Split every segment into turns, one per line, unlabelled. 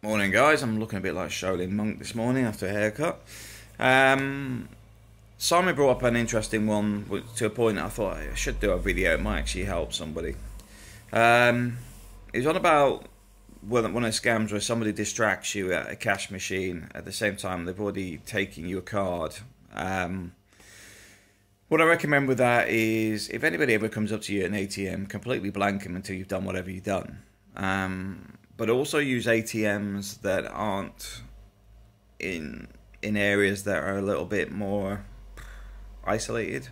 Morning, guys. I'm looking a bit like Shaolin Monk this morning after a haircut. Simon brought up an interesting one to a point that I thought I should do a video. It might actually help somebody. It was on about one of the scams where somebody distracts you at a cash machine at the same time they've already taken your card. What I recommend with that is if anybody ever comes up to you at an ATM, completely blank them until you've done whatever you've done. But also use ATMs that aren't in areas that are a little bit more isolated.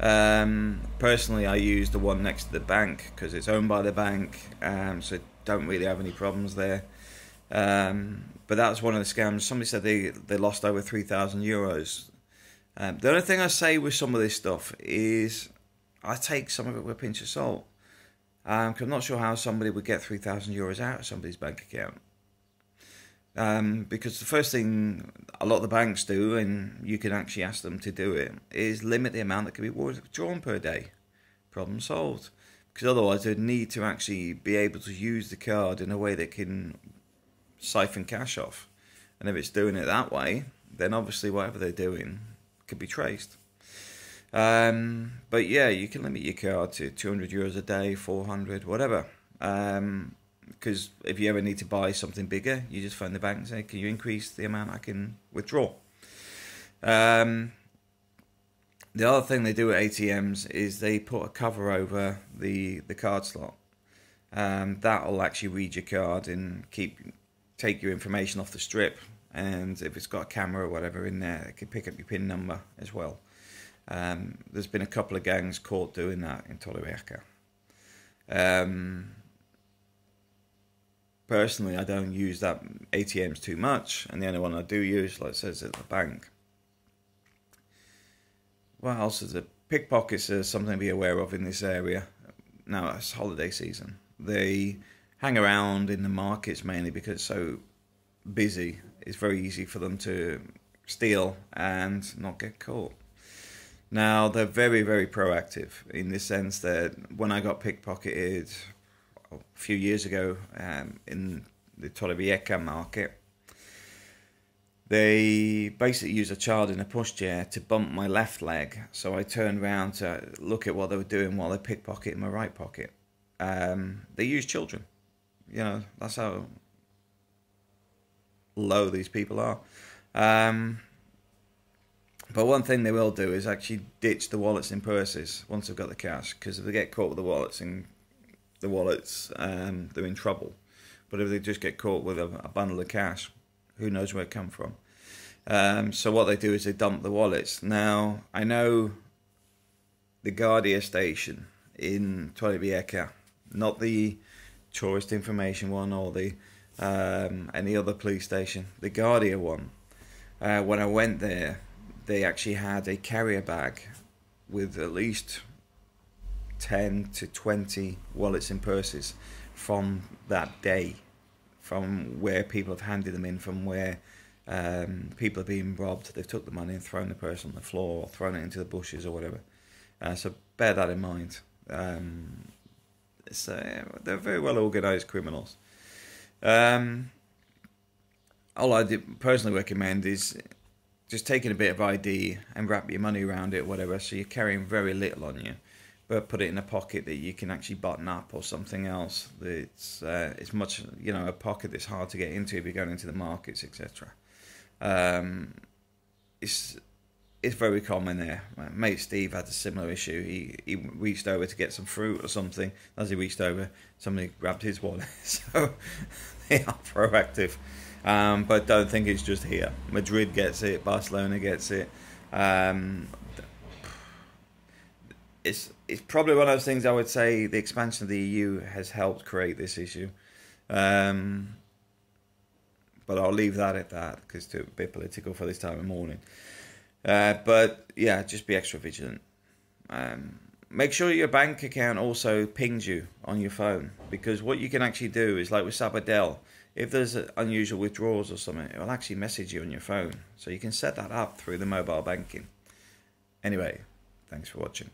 Personally, I use the one next to the bank because it's owned by the bank, so don't really have any problems there. But that was one of the scams. Somebody said they lost over €3,000. The only thing I say with some of this stuff is I take some of it with a pinch of salt. Cause I'm not sure how somebody would get €3,000 out of somebody's bank account. Because the first thing a lot of the banks do, and you can actually ask them to do it, is limit the amount that can be withdrawn per day. Problem solved. Because otherwise they'd need to actually be able to use the card in a way that can siphon cash off. And if it's doing it that way, then obviously whatever they're doing could be traced. But yeah, you can limit your card to €200 a day, 400, whatever. Because if you ever need to buy something bigger, you just phone the bank and say, can you increase the amount I can withdraw? The other thing they do at ATMs is they put a cover over the card slot. That'll actually read your card and take your information off the strip. And if it's got a camera or whatever in there, it can pick up your PIN number as well. There's been a couple of gangs caught doing that in Torrevieja. Personally, I don't use that ATMs too much, and the only one I do use, like it says, at the bank. What else is it? Pickpockets are something to be aware of in this area. Now, it's holiday season. They hang around in the markets mainly because it's so busy. It's very easy for them to steal and not get caught. Now, they're very, very proactive in the sense that when I got pickpocketed a few years ago in the Torrevieja market, they basically used a child in a pushchair to bump my left leg. So I turned around to look at what they were doing while they pickpocketed my right pocket. They use children. You know, that's how low these people are. But one thing they will do is actually ditch the wallets and purses once they've got the cash, because if they get caught with the wallets, they're in trouble. But if they just get caught with a bundle of cash, who knows where it come from? So what they do is they dump the wallets. Now, I know the Guardia station in Torrevieja, not the tourist information one or the any other police station, the Guardia one. When I went there, they actually had a carrier bag with at least 10 to 20 wallets and purses from that day, from where people have handed them in, from where people are being robbed. They've took the money and thrown the purse on the floor or thrown it into the bushes or whatever. So bear that in mind. They're very well organised criminals. All I personally recommend is just taking a bit of ID and wrap your money around it, whatever, so you're carrying very little on you, but put it in a pocket that you can actually button up or something else. It's much, a pocket that's hard to get into if you're going into the markets, etc. It's very common there. My mate Steve had a similar issue. He reached over to get some fruit or something. As he reached over, somebody grabbed his wallet. So they are proactive. But don't think it's just here. Madrid gets it, Barcelona gets it. It's probably one of those things I would say the expansion of the EU has helped create this issue. But I'll leave that at that because it's a bit political for this time of morning. But yeah, just be extra vigilant. Make sure your bank account also pings you on your phone, because what you can actually do is, like with Sabadell, if there's unusual withdrawals or something, it will actually message you on your phone. So you can set that up through the mobile banking. Anyway, thanks for watching.